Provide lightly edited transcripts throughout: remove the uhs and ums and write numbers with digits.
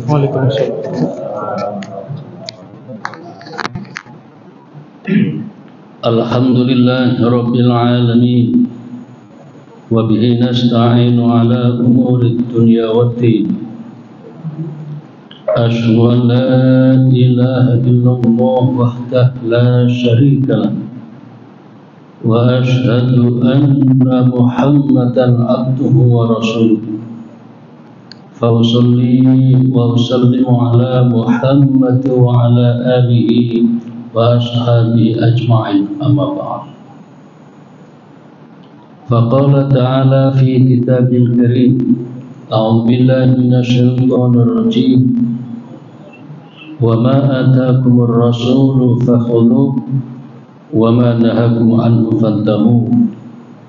Waalaikumsalam. Alhamdulillah Rabbil Alamin, wa bihi nasta'inu ala umuri dunya waddin. Asyhadu an la ilaha illallah wahdahu la syarika lah, wa asyhadu anna Muhammadan abduhu wa rasuluh. Fa usalli wa usallimu ala Muhammad wa ala alihi wa ashabihi ajma'in, amma ba'd. Faqala ta'ala fi kitabil karim, a'udzu billahi minasyaitonir rajim, wa ma ataakumur rasulu fakhudhuhu wa ma nahakum anhu fantahu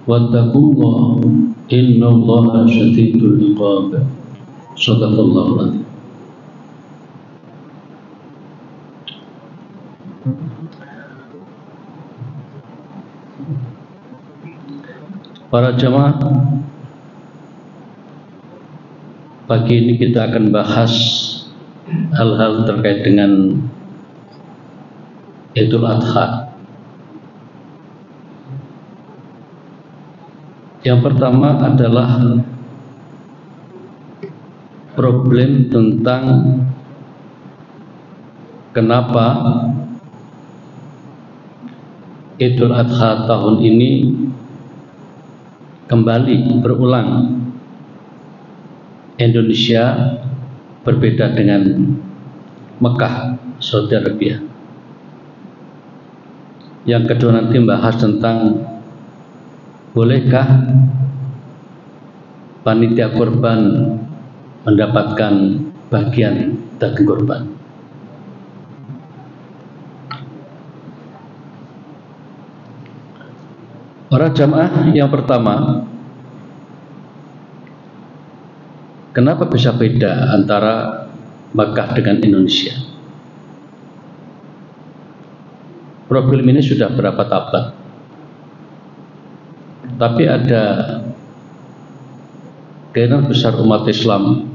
wattaqullaha innallaha syadidul iqab. Shadaqallahu alazim. Para jamaah, pagi ini kita akan bahas hal-hal terkait dengan Idul Adha. Yang pertama adalah problem tentang kenapa Idul Adha tahun ini kembali berulang. Indonesia berbeda dengan Mekah, Saudi Arabia. Yang kedua nanti membahas tentang bolehkah panitia kurban mendapatkan bagian daging kurban. Para jamaah, yang pertama, kenapa bisa beda antara Makkah dengan Indonesia? Problem ini sudah berapa abad, tapi ada keinginan besar umat Islam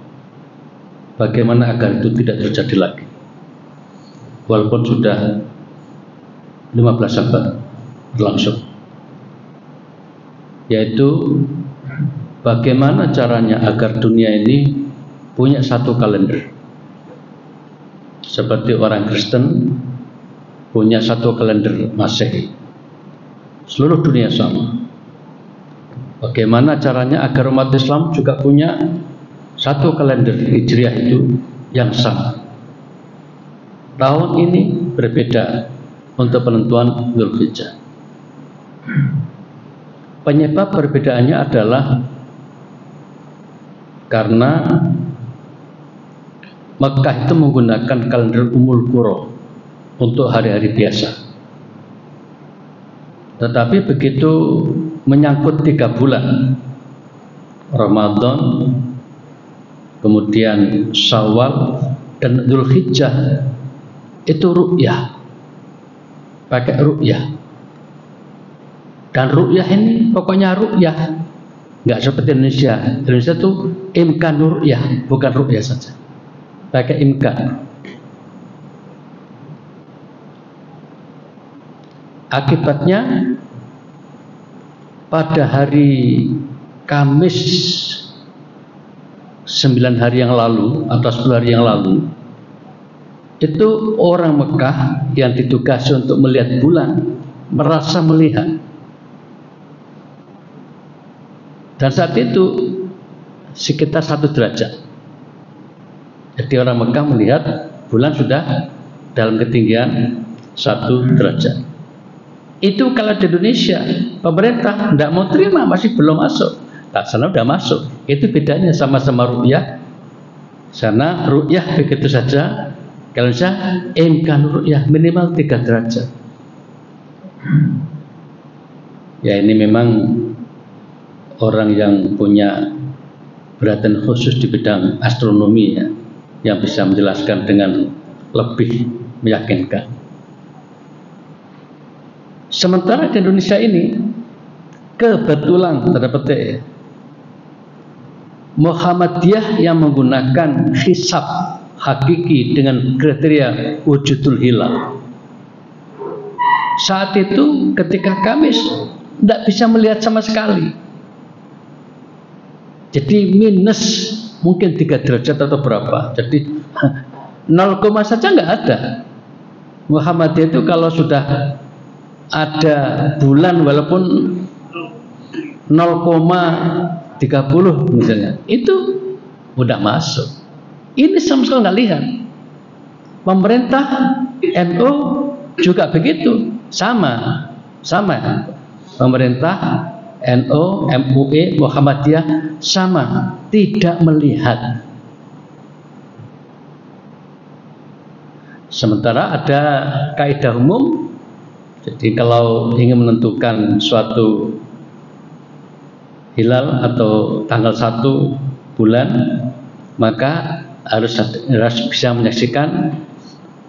bagaimana agar itu tidak terjadi lagi, walaupun sudah 15 abad berlangsung, yaitu bagaimana caranya agar dunia ini punya satu kalender. Seperti orang Kristen punya satu kalender Masehi, seluruh dunia sama. Bagaimana caranya agar umat Islam juga punya satu kalender Hijriah itu yang sama. Tahun ini berbeda untuk penentuan Dzulhijjah. Penyebab perbedaannya adalah karena Mekah itu menggunakan kalender Ummul Qura untuk hari-hari biasa. Tetapi begitu menyangkut 3 bulan, Ramadan, kemudian Syawal dan Dzulhijjah, itu ru'yah, pakai ru'yah. Dan ru'yah ini pokoknya ru'yah, nggak seperti Indonesia. Indonesia itu imkan ru'yah, bukan ru'yah saja, pakai imkan. Akibatnya pada hari Kamis 9 hari yang lalu atau 10 hari yang lalu, itu orang Mekah yang ditugasi untuk melihat bulan merasa melihat. Dan saat itu sekitar 1 derajat. Jadi orang Mekah melihat bulan sudah dalam ketinggian 1 derajat. Itu kalau di Indonesia, pemerintah tidak mau terima, masih belum masuk. Tak sana sudah masuk. Itu bedanya, sama-sama ru'yah. Sana ru'yah begitu saja. Kalau saya imkan ru'yah minimal 3 derajat. Ya, ini memang orang yang punya perhatian khusus di bidang astronomi ya, yang bisa menjelaskan dengan lebih meyakinkan. Sementara di Indonesia ini kebetulan tanda petik Muhammadiyah yang menggunakan hisab hakiki dengan kriteria wujudul hilal. Saat itu ketika Kamis tidak bisa melihat sama sekali. Jadi minus mungkin 3 derajat atau berapa. Jadi 0, saja nggak ada. Muhammadiyah itu kalau sudah ada bulan walaupun 0,30 misalnya, itu udah masuk. Ini sama sekali nggak lihat. Pemerintah NU juga begitu, sama. Pemerintah NU, MUI, Muhammadiyah sama, tidak melihat. Sementara ada kaidah umum, jadi kalau ingin menentukan suatu hilal atau tanggal 1 bulan, maka harus bisa menyaksikan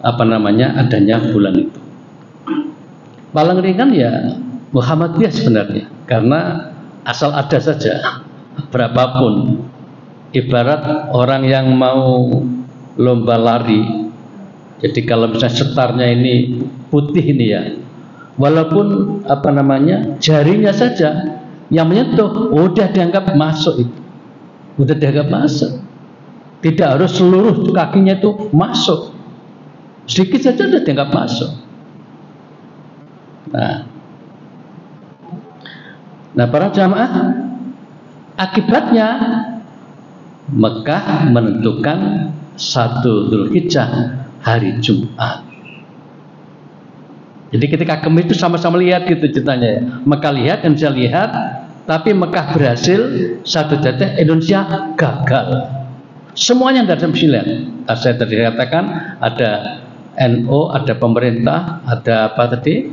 adanya bulan itu. Paling ringan ya Muhammadiyah sebenarnya, karena asal ada saja, berapapun. Ibarat orang yang mau lomba lari. Jadi kalau misalnya setarnya ini putih ini ya, walaupun jarinya saja yang menyentuh, udah dianggap masuk itu, udah dianggap masuk. Tidak harus seluruh kakinya itu masuk, sedikit saja udah dianggap masuk. Nah para jamaah, akibatnya Mekah menentukan 1 Dzulhijjah hari Jumat. Jadi ketika kami itu sama-sama lihat gitu ceritanya ya. Mekah lihat, Indonesia lihat, tapi Mekah berhasil, 1 detik, Indonesia gagal. Semuanya tidak bisa lihat. Saya tadi katakan ada NU, ada pemerintah, ada apa tadi?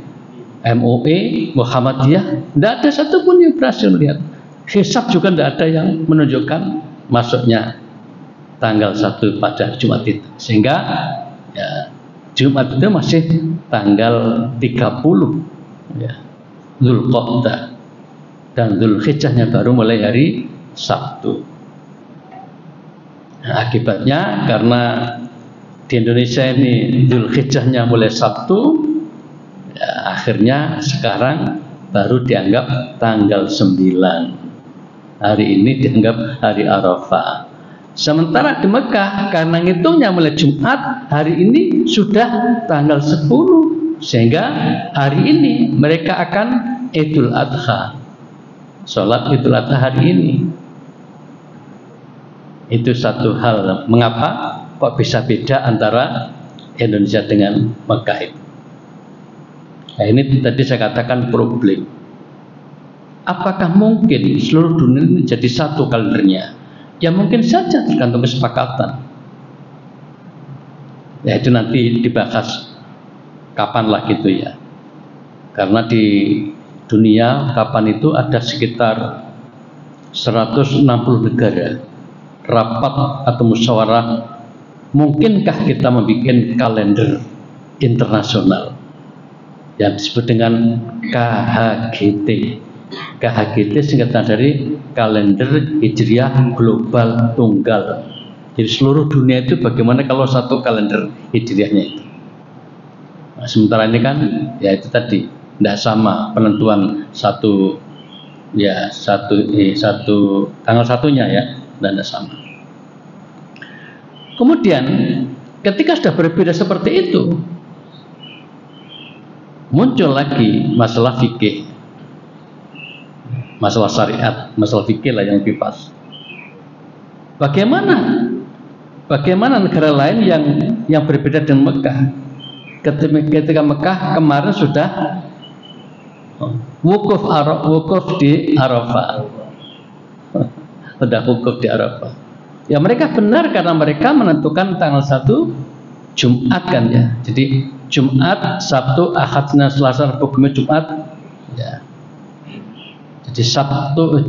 MUI, Muhammadiyah, tidak ada satupun yang berhasil melihat. Hisab juga tidak ada yang menunjukkan masuknya tanggal 1 pada Jumat itu. Sehingga ya, Jumat itu masih tanggal 30 ya, Dzulqa'dah, dan Dzulhijjahnya baru mulai hari Sabtu. Nah, akibatnya karena di Indonesia ini Dzulhijjahnya mulai Sabtu, ya, akhirnya sekarang baru dianggap tanggal 9. Hari ini dianggap hari Arafah. Sementara di Mekah karena ngitungnya mulai Jumat, hari ini sudah tanggal 10, sehingga hari ini mereka akan Idul Adha, sholat Idul Adha hari ini. Itu satu hal mengapa kok bisa beda antara Indonesia dengan Mekah itu. Nah, ini tadi saya katakan problem. Apakah mungkin seluruh dunia ini jadi satu kalendernya? Ya mungkin saja, tergantung kesepakatan. Ya itu nanti dibahas kapanlah gitu ya. Karena di dunia kapan itu ada sekitar 160 negara rapat atau musyawarah. Mungkinkah kita membuat kalender internasional yang disebut dengan KHGT? KHGT singkatan dari kalender Hijriah Global Tunggal. Jadi seluruh dunia itu bagaimana kalau satu kalender Hijriahnya itu. Nah, sementara ini kan ya itu tadi tidak sama penentuan satu tanggal satunya ya, dan tidak sama. Kemudian ketika sudah berbeda seperti itu, muncul lagi masalah fikih. Masalah syariat, masalah fikih lah yang lebih pas. Bagaimana negara lain yang berbeda dengan Mekah? Ketika Mekah kemarin sudah wukuf di Arafah. Sudah wukuf di Arafah. Ya mereka benar karena mereka menentukan tanggal 1 Jumat kan ya. Jadi Jumat, Sabtu, Ahad, Senin, Selasa, Rabu, Kamis, Jumat. Ya. Jadi Sabtu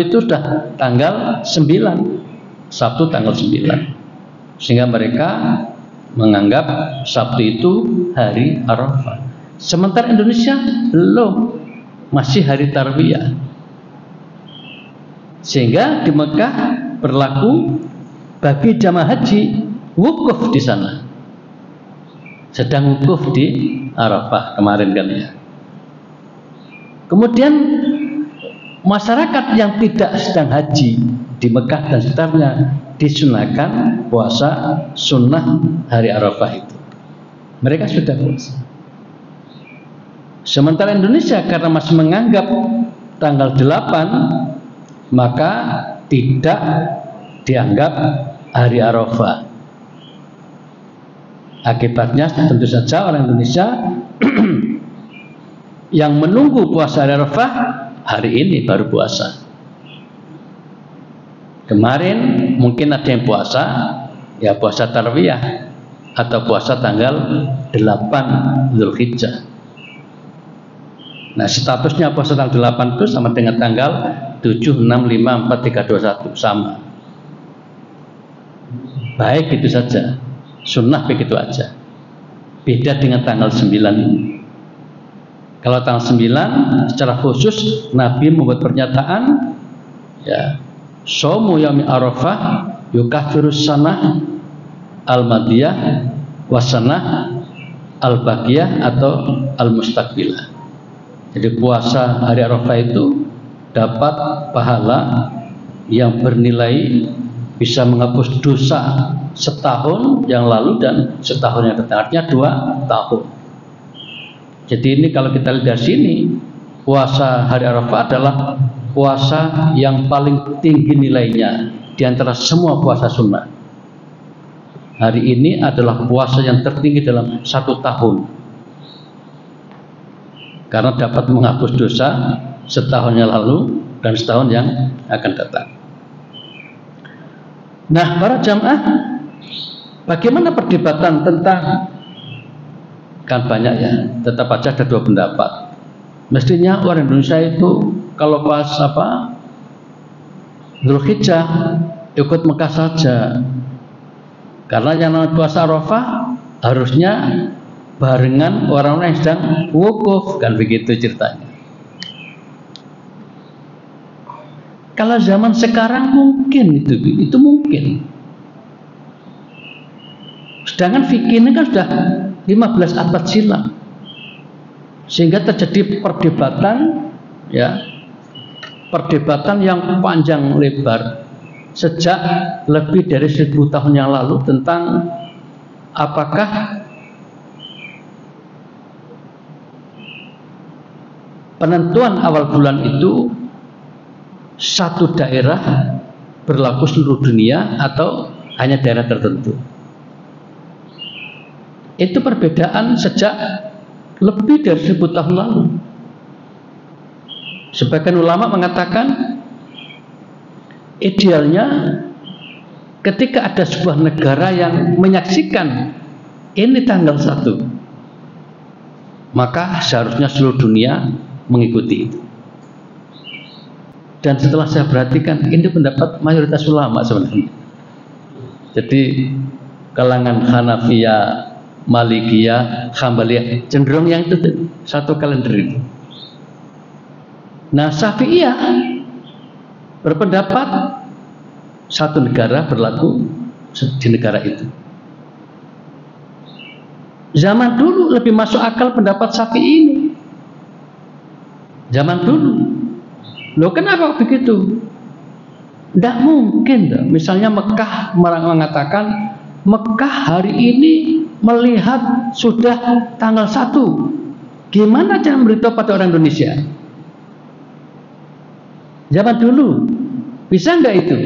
itu sudah tanggal 9. Sabtu tanggal 9. Sehingga mereka menganggap Sabtu itu hari Arafah. Sementara Indonesia belum, masih hari Tarwiyah. Sehingga di Mekah berlaku bagi jamaah haji wukuf di sana, sedang wukuf di Arafah kemarin kan ya. Kemudian masyarakat yang tidak sedang haji di Mekah dan sekitarnya disunahkan puasa sunnah hari Arafah itu. Mereka sudah puasa. Sementara Indonesia karena masih menganggap tanggal 8, maka tidak dianggap hari Arafah. Akibatnya tentu saja orang Indonesia yang menunggu puasa hari Arafah hari ini baru puasa. Kemarin mungkin ada yang puasa, ya puasa tarwiyah atau puasa tanggal 8 Zulhijjah. Nah, statusnya puasa tanggal 8 itu sama dengan tanggal 7, 6, 5, 4, 3, 2, 1 sama. Baik itu saja, sunnah begitu aja. Beda dengan tanggal 9 ini. Kalau tanggal 9 secara khusus Nabi membuat pernyataan, ya, Shaumu yaumi Arafah yukaffirus sanah al-madiyah wasanah al-baqiyah atau al-mustaqbilah. Jadi puasa hari Arafah itu dapat pahala yang bernilai bisa menghapus dosa setahun yang lalu dan setahun yang datang, artinya 2 tahun. Jadi ini kalau kita lihat dari sini, puasa hari Arafah adalah puasa yang paling tinggi nilainya di antara semua puasa sunnah. Hari ini adalah puasa yang tertinggi dalam 1 tahun, karena dapat menghapus dosa setahun yang lalu dan setahun yang akan datang. Nah, para jamaah, bagaimana perdebatan tentang, kan banyak ya, tetap aja ada 2 pendapat. Mestinya orang Indonesia itu kalau pas Zulhijjah ikut Mekah saja, karena yang namanya puasa Arafah harusnya barengan orang-orang yang sedang wukuf, kan begitu ceritanya. Kalau zaman sekarang mungkin itu mungkin. Sedangkan fikih ini kan sudah 15 abad silam, sehingga terjadi perdebatan, ya, perdebatan yang panjang lebar sejak lebih dari 1000 tahun yang lalu tentang apakah penentuan awal bulan itu satu daerah berlaku seluruh dunia atau hanya daerah tertentu. Itu perbedaan sejak lebih dari 1000 tahun lalu. Sebagian ulama mengatakan idealnya ketika ada sebuah negara yang menyaksikan ini tanggal 1, maka seharusnya seluruh dunia mengikuti itu. Dan setelah saya perhatikan, ini pendapat mayoritas ulama sebenarnya. Jadi kalangan Hanafiyah, Malikiyah, Hambaliyah cenderung yang itu satu kalender itu. Nah, Syafi'iyah berpendapat satu negara berlaku di negara itu. Zaman dulu lebih masuk akal pendapat Syafi'i ini. Zaman dulu. Loh, kenapa begitu? Tidak mungkin. Misalnya Mekah mengatakan Mekah hari ini melihat sudah tanggal 1. Gimana cara memberitahu pada orang Indonesia? Zaman dulu bisa nggak itu?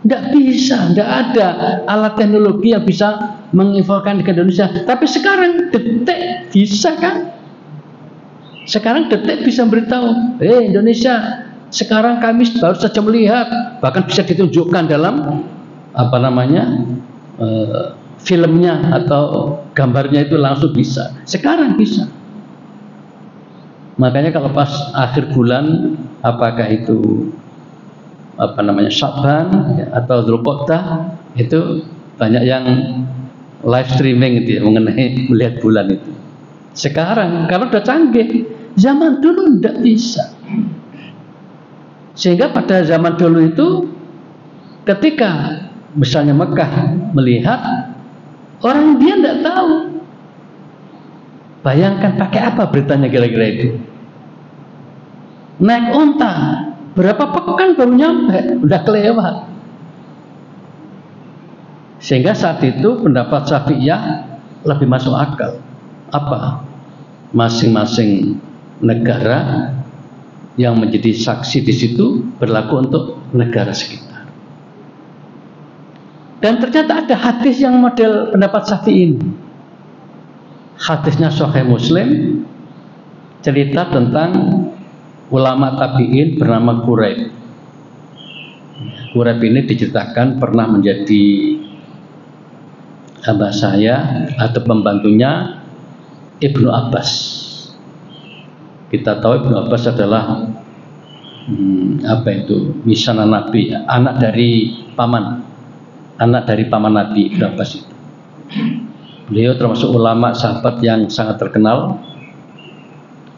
Nggak bisa, nggak ada alat teknologi yang bisa menginfokan ke Indonesia. Tapi sekarang detik bisa kan? Sekarang detik bisa beritahu, Indonesia sekarang kami baru saja melihat, bahkan bisa ditunjukkan dalam filmnya atau gambarnya itu langsung bisa. Sekarang bisa. Makanya kalau pas akhir bulan, apakah itu Sya'ban atau Dzulqa'dah, itu banyak yang live streaming gitu ya, mengenai melihat bulan itu. Sekarang kalau udah canggih, zaman dulu tidak bisa. Sehingga pada zaman dulu itu ketika misalnya Mekah melihat, orang dia tidak tahu. Bayangkan pakai apa beritanya kira-kira itu? Naik onta, berapa pekan baru nyampe, udah kelewat. Sehingga saat itu pendapat Syafi'iyah lebih masuk akal. Apa? Masing-masing negara yang menjadi saksi di situ berlaku untuk negara sekitar. Dan ternyata ada hadis yang model pendapat Syafi'i ini. Hadisnya Sahih Muslim, cerita tentang ulama tabi'in bernama Quraib. Quraib ini diceritakan pernah menjadi hamba saya atau pembantunya Ibnu Abbas. Kita tahu Ibnu Abbas adalah misanan Nabi, anak dari paman Nabi Ibnu Abbas itu. Beliau termasuk ulama sahabat yang sangat terkenal.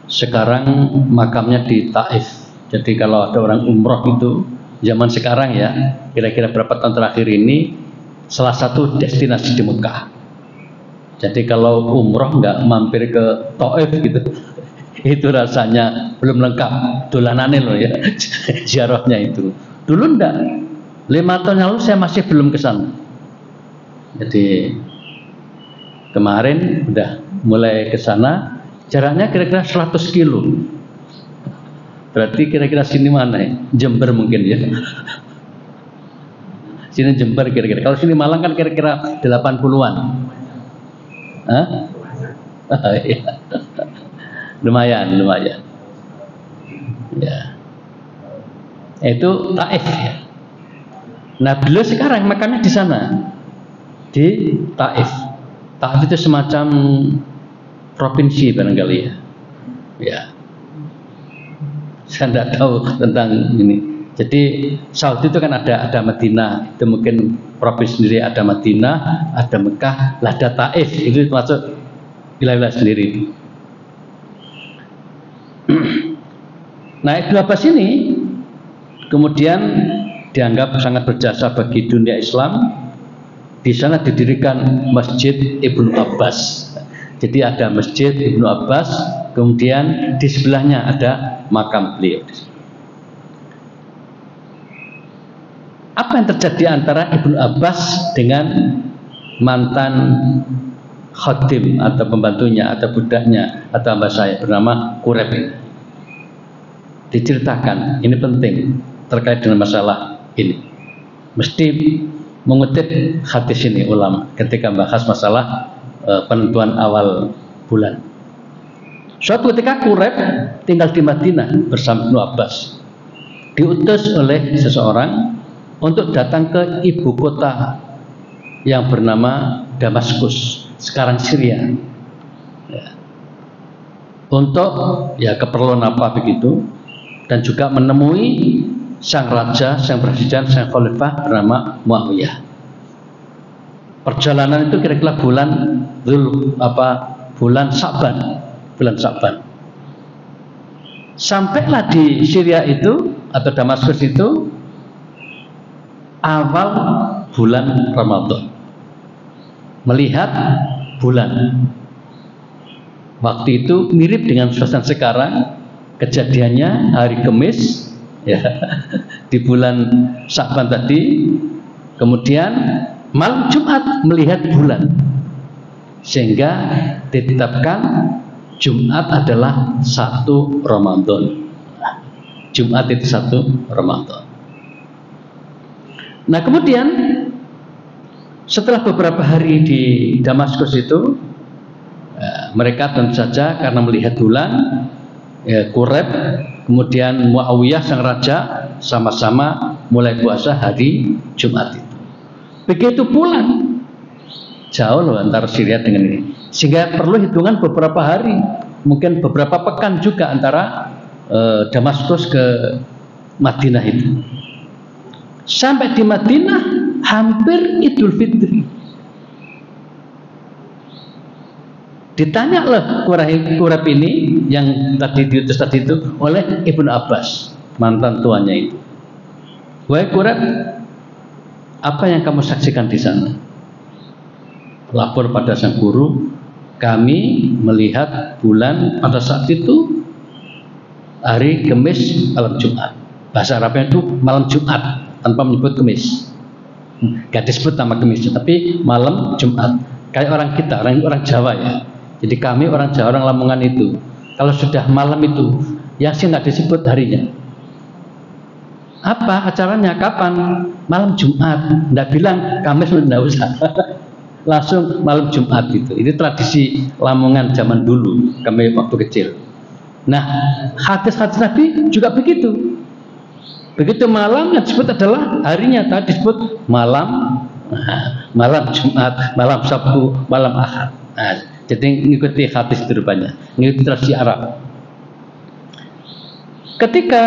Sekarang makamnya di Taif. Jadi kalau ada orang umroh itu zaman sekarang ya, kira-kira berapa tahun terakhir ini, salah satu destinasi di Mekah. Jadi kalau umroh nggak mampir ke Taif gitu, itu rasanya belum lengkap dolanane loh ya, ziarahnya itu. Dulu enggak, 5 tahun lalu saya masih belum ke sana. Jadi kemarin udah mulai ke sana, jaraknya kira-kira 100 kilo. Berarti kira-kira sini mana ya? Jember mungkin ya. Sini Jember kira-kira. Kalau sini Malang kan kira-kira 80-an. Hah? Iya. Lumayan. Ya. Itu Taif ya. Nah, beliau sekarang makamnya di sana. Di Taif. Taif itu semacam provinsi barangkali ya. Ya. Saya tidak tahu tentang ini. Jadi Saudi itu kan ada Madinah, itu mungkin provinsi sendiri, ada Madinah, ada Mekah, ada Taif, itu termasuk wilayah sendiri. Nah, Ibnu Abbas ini kemudian dianggap sangat berjasa bagi dunia Islam. Di sana didirikan Masjid Ibnu Abbas. Jadi ada Masjid Ibnu Abbas, kemudian di sebelahnya ada makam beliau. Apa yang terjadi antara Ibnu Abbas dengan mantan khadim atau pembantunya atau budaknya atau hamba saya bernama Quraib ini? Diceritakan, ini penting terkait dengan masalah ini. Mesti mengutip hadis ini ulama ketika membahas masalah penentuan awal bulan. Suatu ketika Quraib tinggal di Madinah bersama Ibnu Abbas, diutus oleh seseorang untuk datang ke ibu kota yang bernama Damaskus, sekarang Syria, ya. Untuk ya keperluan apa begitu, dan juga menemui sang raja, sang presiden, sang khalifah bernama Muawiyah. Perjalanan itu kira-kira bulan Sa'ban. Sampailah di Syria itu atau Damaskus itu awal bulan Ramadan. Melihat bulan. Waktu itu mirip dengan suasana sekarang. Kejadiannya hari Kamis ya, di bulan Sa'ban tadi, kemudian malam Jumat melihat bulan, sehingga ditetapkan Jumat adalah 1 Ramadan. Jumat itu 1 Ramadan. Nah, kemudian setelah beberapa hari di Damaskus itu, mereka tentu saja karena melihat bulan, Quraib, kemudian Muawiyah sang raja sama-sama mulai puasa hari Jumat itu. Begitu pulang, jauh loh antara Syria dengan ini, sehingga perlu hitungan beberapa hari, mungkin beberapa pekan juga antara Damaskus ke Madinah itu. Sampai di Madinah hampir Idul Fitri. Ditanya oleh Quraib ini yang tadi diutus tadi itu oleh Ibnu Abbas, mantan tuannya itu. Wahai Quraib, apa yang kamu saksikan di sana? Lapor pada sang guru, kami melihat bulan pada saat itu hari Kamis malam Jumat. Bahasa Arabnya itu malam Jumat tanpa menyebut Kamis. Gak disebut nama Kamis, tapi malam Jumat. Kayak orang kita, orang Jawa ya. Jadi kami orang Jawa, orang Lamongan itu, kalau sudah malam itu, ya sih nggak disebut harinya. Apa acaranya? Kapan? Malam Jumat. Nggak bilang Kamis, nggak usah. Langsung malam Jumat itu. Ini tradisi Lamongan zaman dulu, kami waktu kecil. Nah, hadis-hadis Nabi juga begitu. Begitu malam yang disebut adalah harinya, tadi disebut malam, malam Jumat, malam Sabtu, malam Ahad. Nah, jadi mengikuti hadis itu rupanya, mengikuti tradisi Arab. Ketika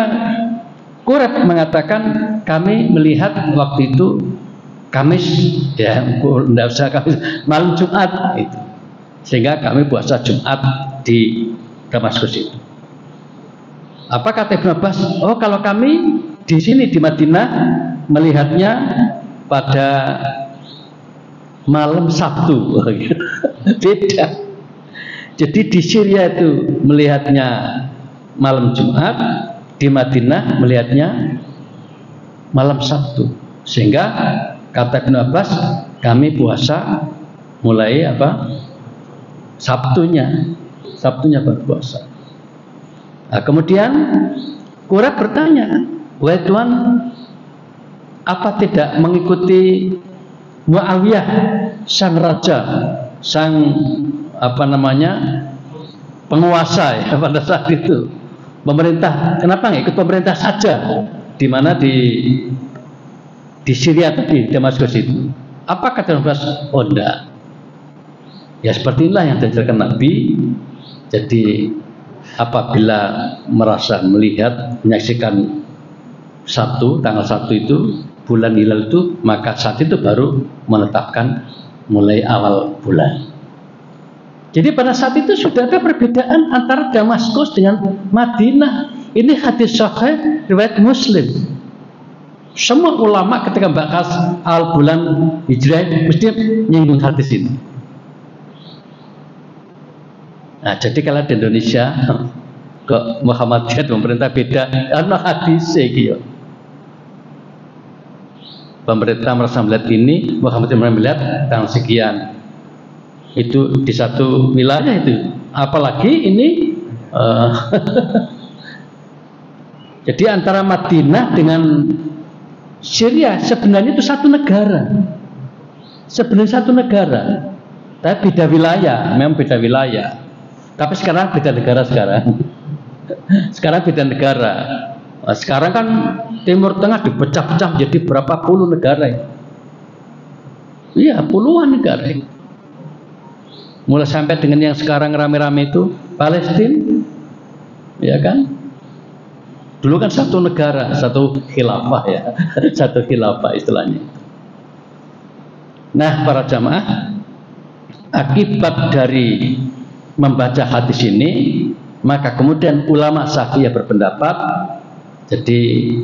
Quraib mengatakan kami melihat waktu itu Kamis, ya tidak usah Kamis, malam Jumat itu, sehingga kami puasa Jumat di Damaskus itu. Apa kata Ibnu Abbas? Oh, kalau kami di sini di Madinah melihatnya pada malam Sabtu. Beda. Jadi di Syria itu melihatnya malam Jumat, di Madinah melihatnya malam Sabtu. Sehingga kata Ibnu Abbas, kami puasa mulai apa? Sabtunya berpuasa. Nah, kemudian Quraib bertanya, wahai Tuhan, apa tidak mengikuti Muawiyah sang raja, sang penguasa ya pada saat itu, pemerintah? Kenapa nggak ikut pemerintah saja? Di mana di Syria tadi, Damaskus itu? Apa kata Nabi? Oh enggak. Ya seperti inilah yang diajarkan Nabi. Jadi apabila merasa melihat, menyaksikan tanggal 1 itu bulan hilal itu, maka saat itu baru menetapkan mulai awal bulan. Jadi pada saat itu sudah ada perbedaan antara Damaskus dengan Madinah. Ini hadis sahih riwayat Muslim. Semua ulama ketika bahas awal bulan Hijrah mesti menyinggung hadis ini. Nah, jadi kalau di Indonesia kok Muhammadiyah pemerintah beda, karena hadis gitu. Pemerintah merasa melihat ini, Muhammadiyah melihat tanggal sekian. Itu di satu wilayah itu. Apalagi ini jadi antara Madinah dengan Syria sebenarnya itu satu negara. Sebenarnya satu negara. Tapi beda wilayah, memang beda wilayah. Tapi sekarang beda negara sekarang. Sekarang beda negara. Sekarang kan Timur Tengah dipecah-pecah menjadi berapa puluh negara. Iya, puluhan negara. Mulai sampai dengan yang sekarang rame-rame itu Palestina, ya kan? Dulu kan satu negara, satu khilafah ya, satu khilafah istilahnya. Nah, para jamaah, akibat dari membaca hadis ini, maka kemudian ulama Syafi'iyah berpendapat, jadi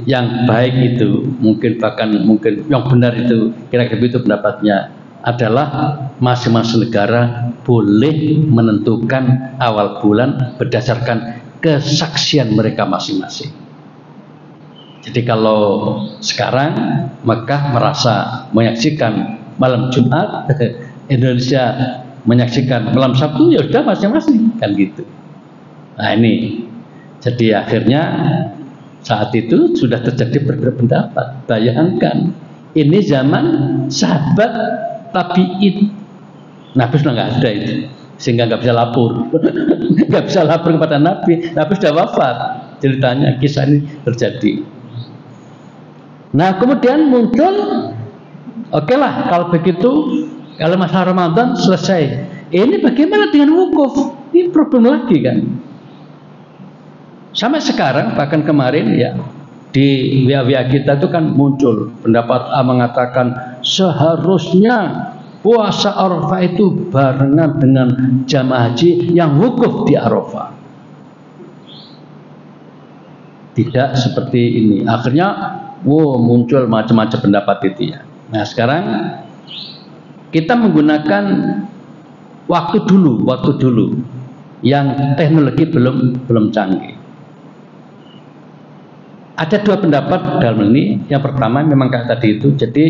yang baik itu mungkin yang benar itu kira-kira itu pendapatnya adalah masing-masing negara boleh menentukan awal bulan berdasarkan kesaksian mereka masing-masing. Jadi kalau sekarang Mekah merasa menyaksikan malam Jumat, Indonesia menyaksikan malam Sabtu, ya sudah masing-masing kan gitu. Nah ini, jadi akhirnya saat itu sudah terjadi berbeda pendapat. Bayangkan, ini zaman sahabat tabi'in, Nabi sudah nggak ada itu, sehingga nggak bisa lapor, nggak bisa lapor kepada Nabi. Nabi sudah wafat. Ceritanya kisah ini terjadi. Nah kemudian muncul, oke lah kalau begitu. Kalau masa Ramadan selesai, ini bagaimana dengan wukuf? Ini problem lagi kan? Sampai sekarang, bahkan kemarin ya di WA kita itu kan muncul pendapat A mengatakan seharusnya puasa Arafah itu barengan dengan jamaah haji yang wukuf di Arafah. Tidak seperti ini. Akhirnya, muncul macam-macam pendapat itu ya. Nah sekarang kita menggunakan waktu dulu yang teknologi belum canggih. Ada dua pendapat dalam ini. Yang pertama memang kayak tadi itu. Jadi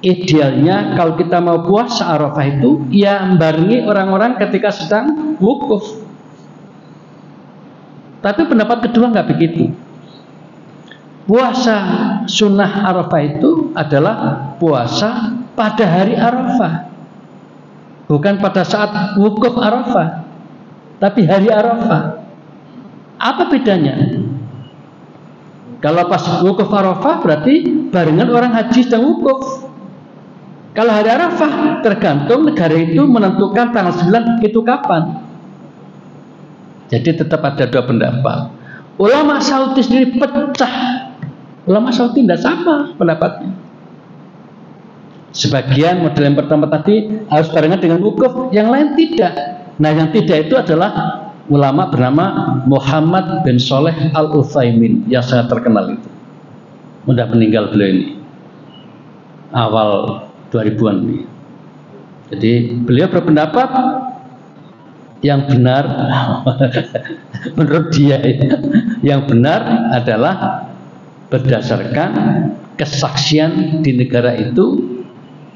idealnya kalau kita mau puasa Arafah itu ya barengi orang-orang ketika sedang wukuf. Tapi pendapat kedua nggak begitu. Puasa sunnah Arafah itu adalah puasa pada hari Arafah, bukan pada saat wukuf Arafah, tapi hari Arafah. Apa bedanya? Kalau pas wukuf Arafah berarti barengan orang haji sedang wukuf. Kalau hari Arafah tergantung negara itu menentukan tanggal 9 itu kapan. Jadi tetap ada dua pendapat. Ulama Saudi sendiri pecah. Ulama Saudi tidak sama pendapatnya. Sebagian model yang pertama tadi harus barengan dengan wukuf, yang lain tidak. Nah yang tidak itu adalah ulama bernama Muhammad bin Shalih Al-Utsaimin yang sangat terkenal itu. Mudah meninggal beliau ini awal 2000-an ini. Jadi beliau berpendapat yang benar menurut dia yang benar adalah berdasarkan kesaksian di negara itu,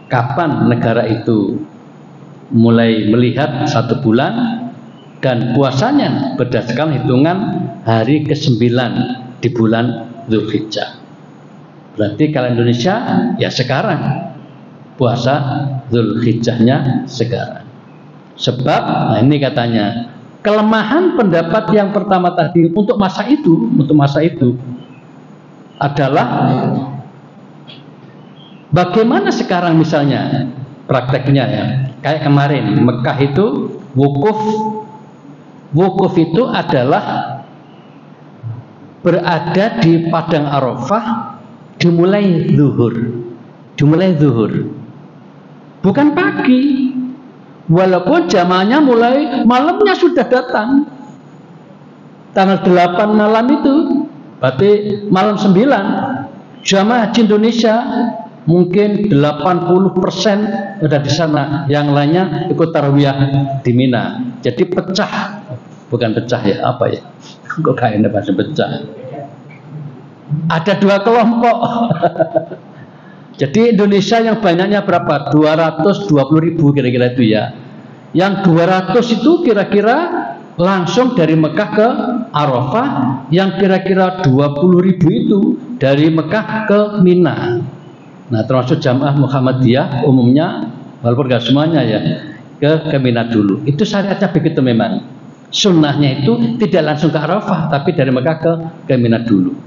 kapan negara itu mulai melihat 1 bulan, dan puasanya berdasarkan hitungan hari ke-9 di bulan Dzulhijjah. Berarti kalau Indonesia ya sekarang puasa Dzulhijjahnya sekarang. Sebab nah ini katanya kelemahan pendapat yang pertama tadi untuk masa itu adalah bagaimana sekarang misalnya prakteknya ya, kayak kemarin Mekah itu wukuf itu adalah berada di padang Arafah dimulai zuhur, bukan pagi. Walaupun jamaahnya mulai malamnya sudah datang, tanggal 8 malam itu, berarti malam 9 jamaah haji Indonesia mungkin 80% sudah di sana, yang lainnya ikut tarawih di Mina. Jadi pecah, bukan pecah ya, apa ya? Kok kayaknya bahasa pecah. Ada 2 kelompok. Jadi Indonesia yang banyaknya berapa? 220.000 kira-kira itu ya. Yang 200 itu kira-kira langsung dari Mekah ke Arafah, yang kira-kira 20.000 itu dari Mekah ke Mina. Nah termasuk jamaah Muhammadiyah umumnya, walaupun gak semuanya ya, ke Mina dulu. Itu syariatnya begitu memang. Sunnahnya itu tidak langsung ke Arafah, tapi dari Mekah ke Mina dulu.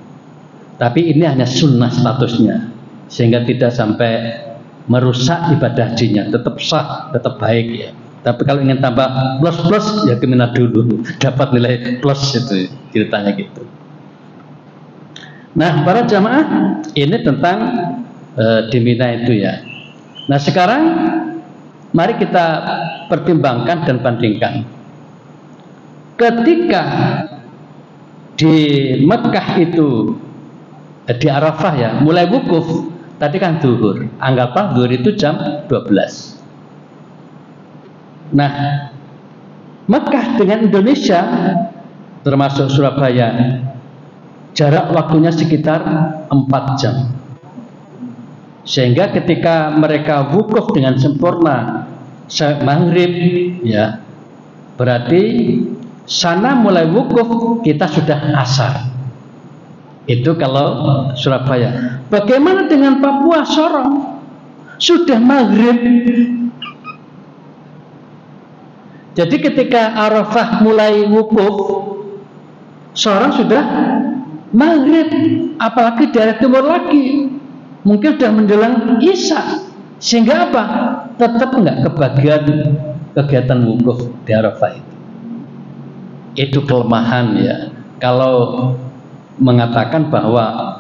Tapi ini hanya sunnah statusnya, sehingga tidak sampai merusak ibadah hajinya, tetap sah, tetap baik ya. Tapi kalau ingin tambah plus ya ke Mina dulu, dapat nilai plus itu ceritanya gitu. Nah para jamaah ini tentang di Mina itu ya. Nah sekarang mari kita pertimbangkan dan bandingkan. Ketika di Mekah itu di Arafah ya mulai wukuf, tadi kan zuhur, anggaplah zuhur itu jam 12. Nah Mekah dengan Indonesia termasuk Surabaya jarak waktunya sekitar 4 jam, sehingga ketika mereka wukuf dengan sempurna maghrib ya, berarti sana mulai wukuf kita sudah asar. Itu kalau Surabaya. Bagaimana dengan Papua Sorong? Sudah maghrib. Jadi ketika Arafah mulai wukuf, Sorong sudah maghrib. Apalagi daerah timur lagi, mungkin sudah menjelang Isya. Sehingga apa? Tetap enggak kebagian kegiatan wukuf di Arafah itu. Itu kelemahan ya. Kalau mengatakan bahwa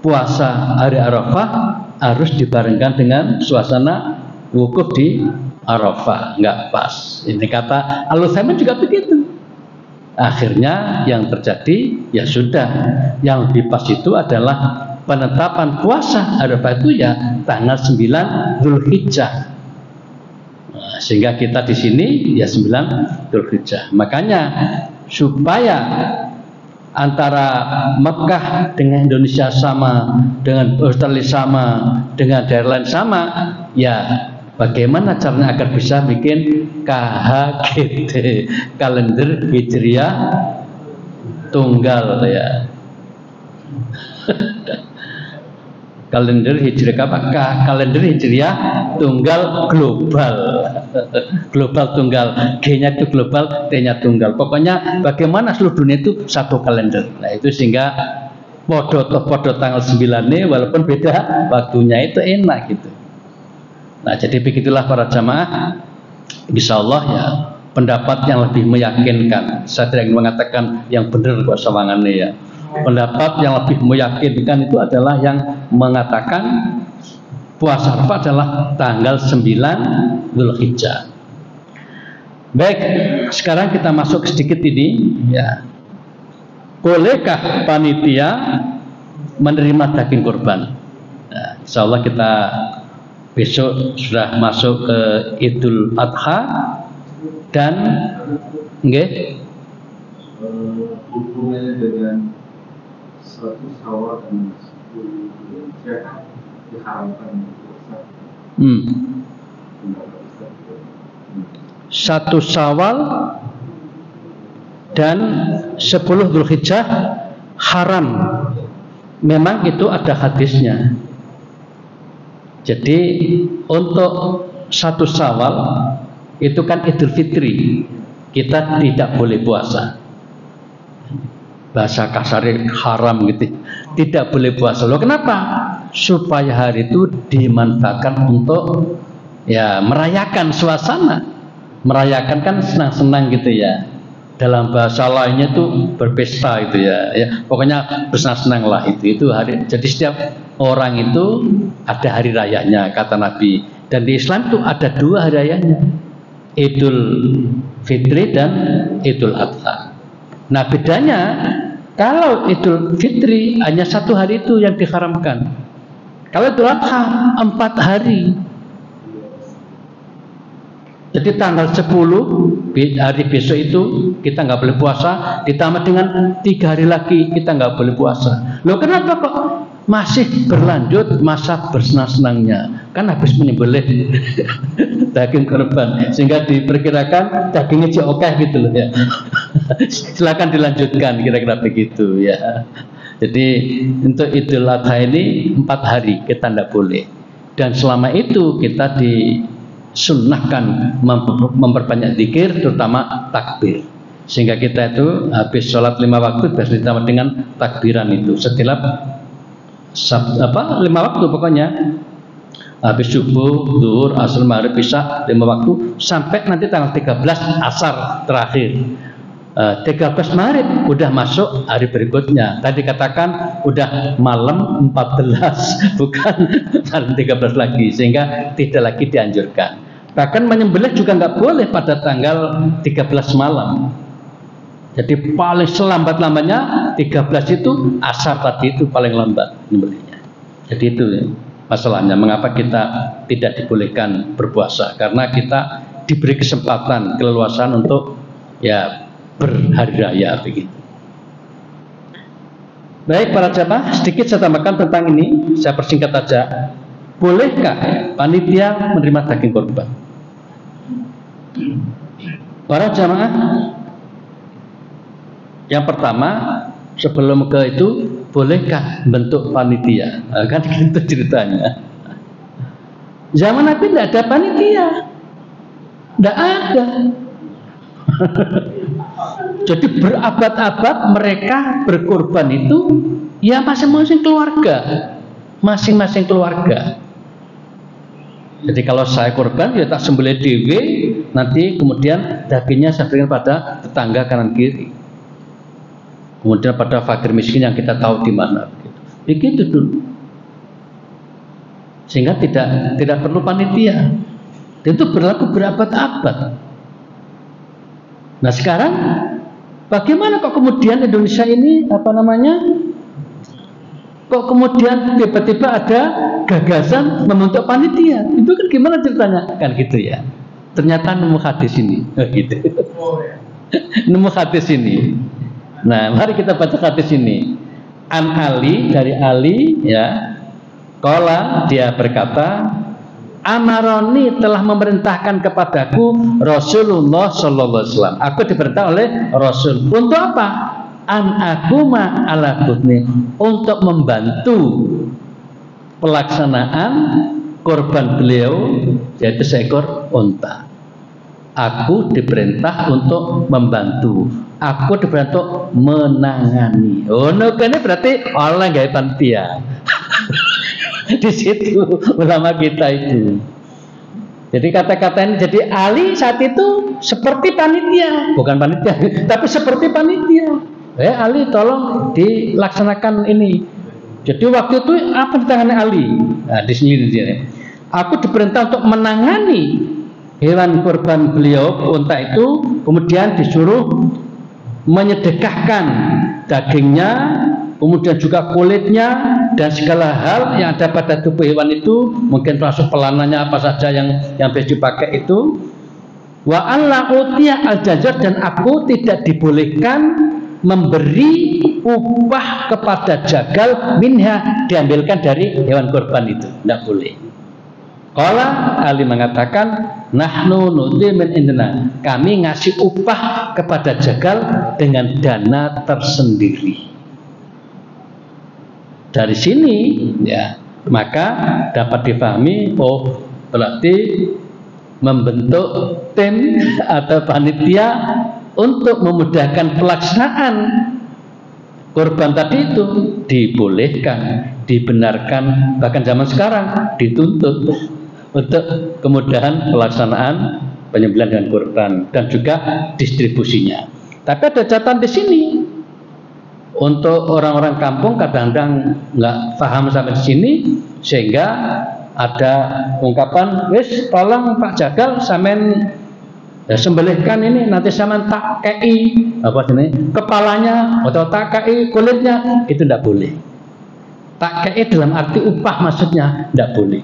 puasa hari Arafah harus dibarengkan dengan suasana wukuf di Arafah, nggak pas. Ini kata Al-Utsaimin juga begitu. Akhirnya yang terjadi ya sudah, yang lebih pas itu adalah penetapan puasa Arafah itu ya tanggal 9 Dzulhijjah. Nah, sehingga kita di sini ya 9 Dzulhijjah. Makanya supaya antara Mekah dengan Indonesia sama, dengan Australia sama, dengan daerah lain sama, ya bagaimana caranya agar bisa bikin KHGT, kalender Hijriah tunggal ya. Kalender Hijriah apa? Kalender Hijriah tunggal global. Global tunggal, G-nya itu global, T-nya tunggal. Pokoknya bagaimana seluruh dunia itu satu kalender. Nah, itu sehingga podo tanggal 9 nih walaupun beda waktunya itu enak gitu. Nah, jadi begitulah para jamaah. Insyaallah ya pendapat yang lebih meyakinkan. Saya tidak ingin mengatakan yang benar kok sawangannya ya. Pendapat yang lebih meyakinkan itu adalah yang mengatakan puasa Arafah adalah tanggal 9 Dzulhijjah. Baik, sekarang kita masuk sedikit ini ya. Bolehkah panitia menerima daging kurban? Nah, insyaallah kita besok sudah masuk ke Idul Adha dan nggih hubungannya dengan 1 Syawal dan 10 Dzulhijjah diharamkan puasa. 1 Syawal dan 10 Dzulhijjah haram. Memang itu ada hadisnya. Jadi untuk 1 Syawal itu kan Idul Fitri, kita tidak boleh puasa. Bahasa kasarnya haram gitu, tidak boleh puasa. Loh kenapa? Supaya hari itu dimanfaatkan untuk ya merayakan suasana, merayakan kan senang-senang gitu ya. Dalam bahasa lainnya tuh berpesta itu ya, pokoknya bersenang-senang lah itu hari. Jadi setiap orang itu ada hari rayanya kata Nabi. Dan di Islam tuh ada 2 hari rayanya, Idul Fitri dan Idul Adha. Nah bedanya kalau Idul Fitri hanya 1 hari itu yang diharamkan. Kalau Idul Adha 4 hari. Jadi tanggal 10 hari besok itu kita nggak boleh puasa, ditambah dengan 3 hari lagi kita nggak boleh puasa. Loh kenapa kok masih berlanjut masa bersenang-senangnya? Kan habis menyembelih daging kurban, sehingga diperkirakan dagingnya oke gitu loh ya. Silakan dilanjutkan kira-kira begitu ya. Jadi untuk Idul Adha ini 4 hari kita tidak boleh. Dan selama itu kita disunnahkan memperbanyak zikir, terutama takbir. Sehingga kita itu habis sholat 5 waktu biasa ditambah dengan takbiran itu setiap 5 waktu pokoknya. Habis subuh, zuhur, asar, maghrib, isya 5 waktu sampai nanti tanggal 13 asar terakhir. 13 Maret udah masuk hari berikutnya. Tadi katakan udah malam 14 bukan malam 13 lagi, sehingga tidak lagi dianjurkan. Bahkan menyembelih juga nggak boleh pada tanggal 13 malam. Jadi paling selambat-lambatnya 13 itu asar tadi itu paling lambat menyembelihnya. Jadi itu masalahnya mengapa kita tidak dibolehkan berpuasa, karena kita diberi kesempatan keleluasaan untuk ya berhari raya begitu. Baik para jamaah, sedikit saya tambahkan tentang ini, saya persingkat saja. Bolehkah panitia menerima daging kurban? Para jamaah, yang pertama sebelum ke itu, bolehkah bentuk panitia? Kan gitu ceritanya. Zaman Nabi tidak ada panitia, tidak ada. Jadi berabad-abad mereka berkorban itu ya masing-masing keluarga, masing-masing keluarga. Jadi kalau saya korban ya tak sembelih dewe, nanti kemudian dagingnya saya berikan pada tetangga kanan kiri, kemudian pada fakir miskin yang kita tahu di mana. Begitu dulu, sehingga tidak perlu panitia. Itu berlaku berabad-abad. Nah sekarang bagaimana kok kemudian Indonesia ini kok kemudian tiba-tiba ada gagasan membentuk panitia? Itu kan gimana ceritanya? Kan gitu ya. Ternyata nemu hadis ini, gitu. Nemu hadis ini. Nah, mari kita baca hadis ini. An Ali, dari Ali, ya. Qala, dia berkata, Amaroni telah memerintahkan kepadaku Rasulullah Sallallahu Alaihi Wasallam. Aku diperintah oleh Rasul. Untuk apa? An akuma ala butni, untuk membantu pelaksanaan korban beliau, yaitu seekor unta. Aku diperintah untuk membantu. Aku diperintah untuk menangani. Oh, no, ini berarti Allah nggak panitia. Di situ ulama kita itu. Jadi kata-kata ini, jadi Ali saat itu seperti panitia, bukan panitia, tapi seperti panitia. Ali tolong dilaksanakan ini. Jadi waktu itu apa di tangan Ali? Nah, di sini. Aku diperintah untuk menangani hewan kurban beliau, unta itu, kemudian disuruh menyedekahkan dagingnya, kemudian juga kulitnya dan segala hal yang ada pada tubuh hewan itu, mungkin termasuk pelananya apa saja yang bisa dipakai itu. Wa alla utiya al-jajar, dan aku tidak dibolehkan memberi upah kepada jagal minha, diambilkan dari hewan kurban itu, tidak boleh. Qala, Ali mengatakan, nahnu nuti min indina, kami ngasih upah kepada jagal dengan dana tersendiri. Dari sini ya, maka dapat dipahami, oh berarti membentuk tim atau panitia untuk memudahkan pelaksanaan kurban tadi itu dibolehkan, dibenarkan, bahkan zaman sekarang dituntut untuk kemudahan pelaksanaan penyembelihan dengan kurban dan juga distribusinya. Tapi ada catatan di sini. Untuk orang-orang kampung kadang-kadang nggak paham sampai di sini, sehingga ada ungkapan, wis tolong Pak Jagal sampean sembelihkan ini, nanti sampean tak kei apa ini kepalanya atau tak kei kulitnya, itu tidak boleh. Tak kei dalam arti upah maksudnya tidak boleh.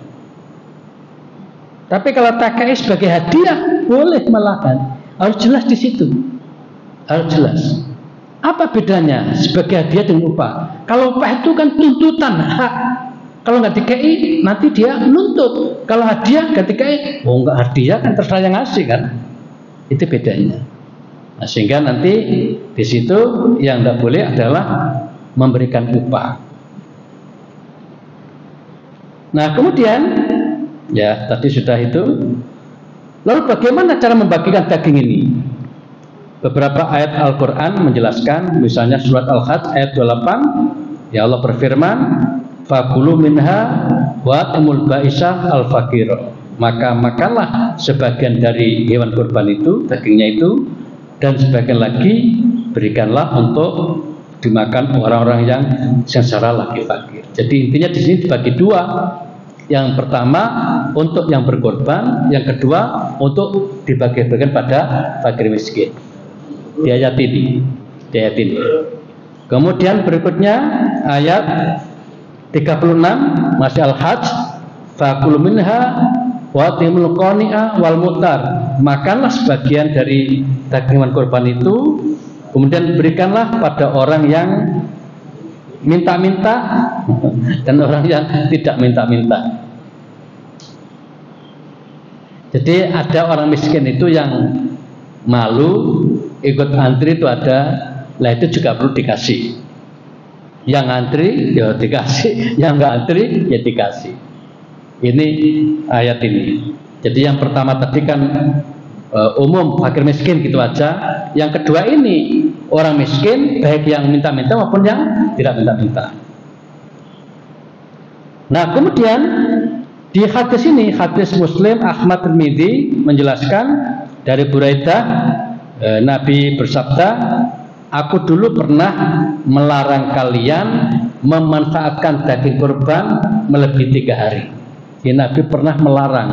Tapi kalau tak kei sebagai hadiah boleh, malahan harus jelas di situ, harus jelas. Apa bedanya sebagai hadiah dengan upah? Kalau upah itu kan tuntutan hak. Kalau nggak dikei nanti dia nuntut. Kalau hadiah nggak dikei, oh nggak hadiah kan terserah yang ngasih kan. Itu bedanya. Nah, sehingga nanti di situ yang tidak boleh adalah memberikan upah. Nah kemudian ya tadi sudah itu. Lalu bagaimana cara membagikan daging ini? Beberapa ayat Al-Quran menjelaskan, misalnya surat Al-Hajj ayat 28, ya Allah berfirman, fakulu minha wa amul ba'isah al-fakir, maka makanlah sebagian dari hewan kurban itu, dagingnya itu, dan sebagian lagi berikanlah untuk dimakan orang-orang yang sengsara lagi fakir. Jadi intinya di sini dibagi dua. Yang pertama untuk yang berkorban, yang kedua untuk dibagi-bagikan pada fakir miskin. Di ayat ini. Kemudian berikutnya ayat 36 masih Al-Hajj, fakulu minha wa timul qani'a wal mutar, makanlah sebagian dari daging kurban itu, kemudian berikanlah pada orang yang minta-minta dan orang yang tidak minta-minta. Jadi ada orang miskin itu yang malu ikut antri itu ada, lah itu juga perlu dikasih. Yang antri ya dikasih, yang nggak antri ya dikasih. Ini ayat ini. Jadi yang pertama tadi kan umum fakir miskin gitu aja. Yang kedua ini orang miskin baik yang minta-minta maupun yang tidak minta-minta. Nah kemudian di hadis ini, hadis Muslim Ahmad Tirmidzi menjelaskan dari Buraidah, Nabi bersabda, aku dulu pernah melarang kalian memanfaatkan daging kurban melebihi 3 hari. Jadi Nabi pernah melarang,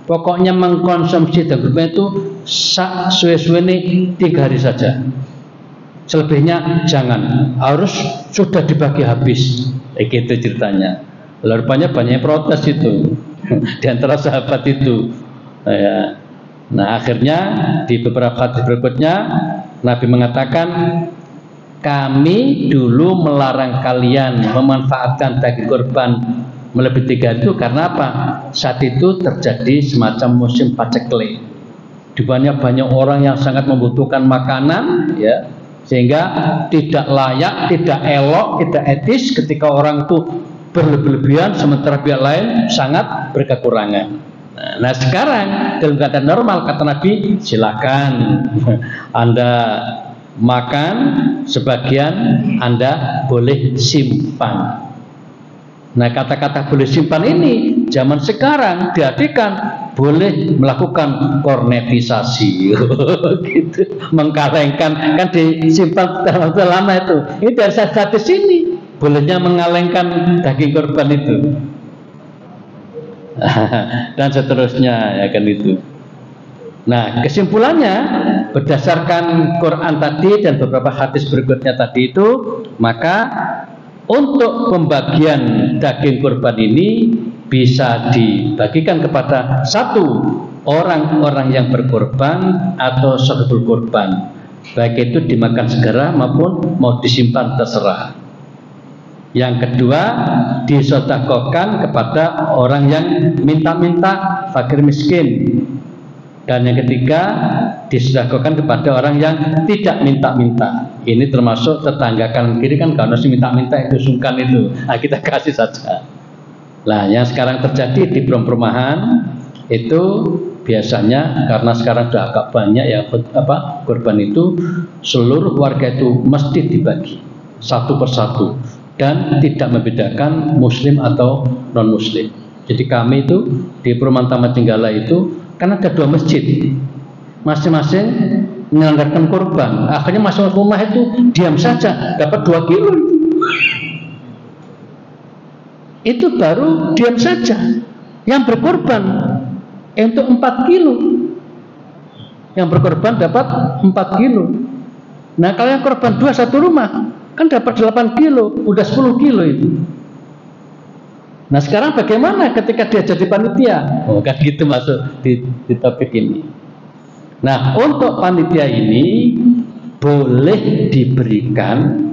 pokoknya mengkonsumsi daging kurban itu suwe-suwe 3 hari saja. Selebihnya jangan, harus sudah dibagi habis. Gitu ceritanya. Lalu rupanya banyak protes itu di antara sahabat itu. Ya. Nah akhirnya di beberapa hadis berikutnya Nabi mengatakan, kami dulu melarang kalian memanfaatkan daging kurban melebihi 3 itu karena apa? Saat itu terjadi semacam musim paceklik. Di banyak orang yang sangat membutuhkan makanan, ya, sehingga tidak layak, tidak elok, tidak etis ketika orang itu berlebihan sementara pihak lain sangat berkekurangan. Nah sekarang dalam keadaan normal kata Nabi, silakan Anda makan, sebagian Anda boleh simpan. Nah kata-kata boleh simpan ini zaman sekarang diartikan boleh melakukan kornetisasi, gitu, mengkalengkan, kan disimpan dalam waktu lama itu. Ini dari hadis ini bolehnya mengalengkan daging korban itu, dan seterusnya, ya kan itu. Nah kesimpulannya berdasarkan Quran tadi dan beberapa hadis berikutnya tadi itu, maka untuk pembagian daging kurban ini bisa dibagikan kepada satu orang yang berkorban atau sahibul korban, baik itu dimakan segera maupun mau disimpan terserah. Yang kedua, disedekahkan kepada orang yang minta-minta, fakir miskin. Dan yang ketiga, disedekahkan kepada orang yang tidak minta-minta. Ini termasuk tetangga kanan kiri kan, kalau si minta-minta itu sungkan itu, nah kita kasih saja. Nah, yang sekarang terjadi di perumahan itu biasanya karena sekarang sudah agak banyak ya korban itu, seluruh warga itu mesti dibagi satu persatu dan tidak membedakan muslim atau non muslim. Jadi kami itu di perumahan Taman Jenggala itu kan ada 2 masjid, masing-masing menyelenggarakan korban. Akhirnya masuk rumah itu diam saja dapat 2 kilo. Itu baru diam saja. Yang berkorban untuk 4 kilo. Yang berkorban dapat 4 kilo. Nah kalau yang korban 2 satu rumah kan dapat 8 kilo, udah 10 kilo itu. Nah sekarang bagaimana ketika dia jadi panitia? Oh kan gitu masuk di topik ini. Nah untuk panitia ini boleh diberikan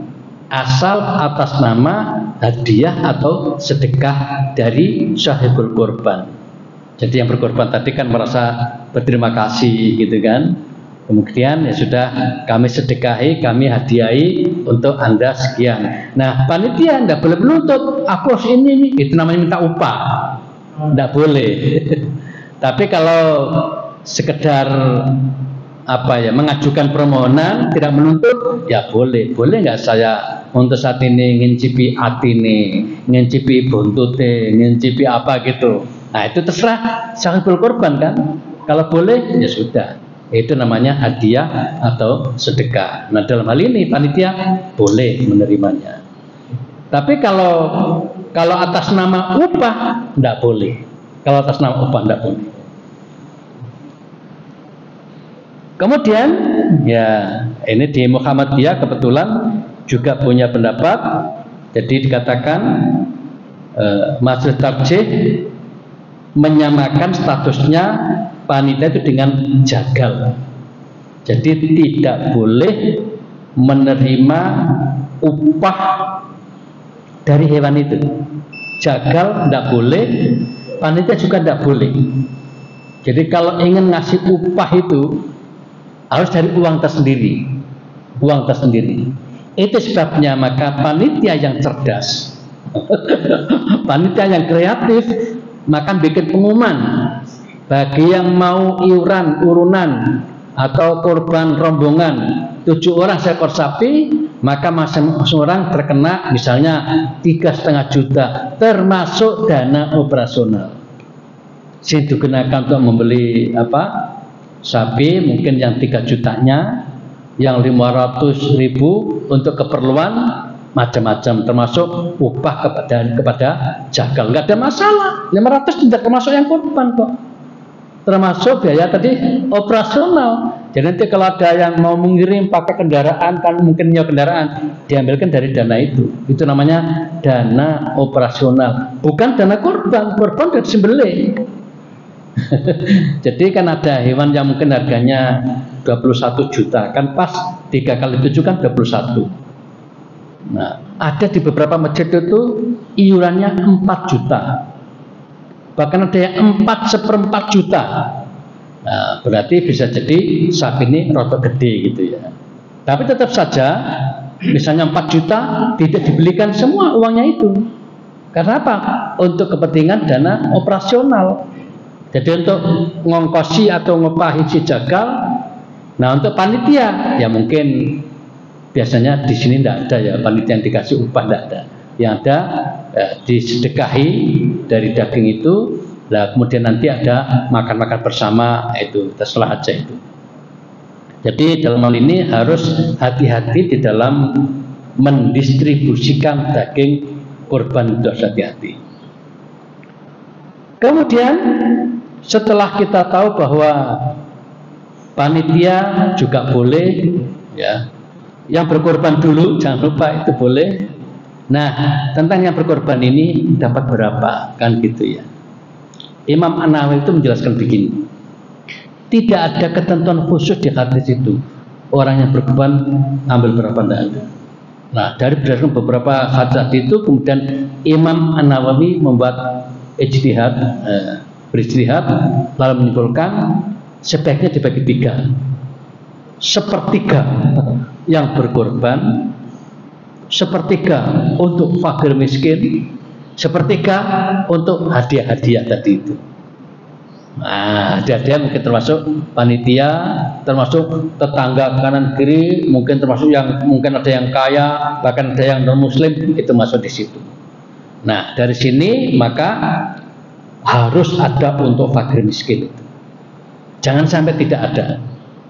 asal atas nama hadiah atau sedekah dari sahibul korban. Jadi yang berkorban tadi kan merasa berterima kasih gitu kan. Kemudian ya sudah kami sedekahi, kami hadiahi untuk Anda sekian. Nah panitia tidak boleh menuntut aku harus ini, itu namanya minta upah, tidak boleh. Tapi kalau sekedar mengajukan permohonan tidak menuntut, ya boleh. Boleh nggak saya untuk saat ini ngincipi atine, ngincipi buntute, ngincipi apa gitu. Nah itu terserah sahibul korban kan. Kalau boleh ya sudah. Itu namanya hadiah atau sedekah. Nah dalam hal ini panitia boleh menerimanya. Tapi kalau atas nama upah tidak boleh. Kalau atas nama upah tidak boleh. Kemudian ya ini di Muhammadiyah kebetulan juga punya pendapat. Jadi dikatakan Majelis Tarjih menyamakan statusnya panitia itu dengan jagal. Jadi tidak boleh menerima upah dari hewan itu. Jagal tidak boleh, panitia juga tidak boleh. Jadi kalau ingin ngasih upah itu harus dari uang tersendiri. Uang tersendiri. Itu sebabnya maka panitia yang cerdas, panitia yang kreatif, maka bikin pengumuman bagi yang mau iuran urunan atau korban rombongan 7 orang seekor sapi, maka masing-masing orang terkena misalnya 3,5 juta termasuk dana operasional. Sing digunakan untuk membeli sapi mungkin yang 3 jutanya, yang 500.000 untuk keperluan macam-macam termasuk upah kepada jagal, nggak ada masalah. 500 tidak termasuk yang korban kok, termasuk biaya tadi operasional. Jadi nanti kalau ada yang mau mengirim pakai kendaraan, kan mungkin nyewa kendaraan, diambilkan dari dana itu. Itu namanya dana operasional, bukan dana korban. Korban dari sembelih. Jadi kan ada hewan yang mungkin harganya 21 juta, kan pas 3 kali 7 kan 21. Nah, ada di beberapa masjid itu iurannya 4 juta. Bahkan ada yang 4/4 juta. Nah, berarti bisa jadi sapi ini rotok gede gitu ya. Tapi tetap saja, misalnya 4 juta tidak dibelikan semua uangnya itu. Karena apa? Untuk kepentingan dana operasional. Jadi untuk ngongkosi atau ngepahi si jagal. Nah, untuk panitia ya mungkin biasanya di sini tidak ada ya panitia yang dikasih upah, tidak ada. Yang ada disedekahi dari daging itu. Nah, kemudian nanti ada makan-makan bersama, itu terserah aja itu. Jadi dalam hal ini harus hati-hati di dalam mendistribusikan daging kurban, itu harus hati-hati. Kemudian setelah kita tahu bahwa panitia juga boleh, ya, yang berkorban dulu jangan lupa itu boleh. Nah, tentang yang berkorban ini dapat berapa, kan gitu ya. Imam An-Nawawi itu menjelaskan begini, tidak ada ketentuan khusus di hadis itu orang yang berkorban ambil berapa, tidak ada. Nah, dari berdasarkan beberapa hadis itu kemudian Imam An-Nawawi membuat berijtihad lalu menyimpulkan sebaiknya dibagi 3. Sepertiga yang berkorban, sepertiga untuk fakir miskin, sepertiga untuk hadiah-hadiah tadi itu. Nah, hadiah-hadiah mungkin termasuk panitia, termasuk tetangga kanan kiri, mungkin termasuk yang mungkin ada yang kaya, bahkan ada yang non muslim, itu masuk di situ. Nah, dari sini maka harus ada untuk fakir miskin itu. Jangan sampai tidak ada.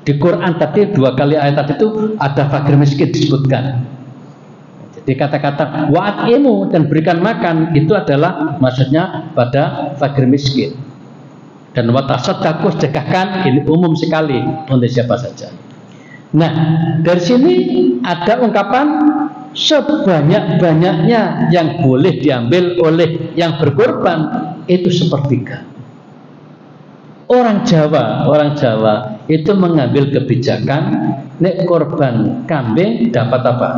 Di Quran tadi 2 kali ayat tadi itu ada fakir miskin disebutkan. Di kata-kata wa'atimu dan berikan makan itu adalah maksudnya pada fakir miskin. Dan watasaddaqu sedekahkan ini umum sekali untuk siapa saja. Nah, dari sini ada ungkapan sebanyak-banyaknya yang boleh diambil oleh yang berkorban itu sepertiga. Orang Jawa itu mengambil kebijakan nek korban kambing dapat apa?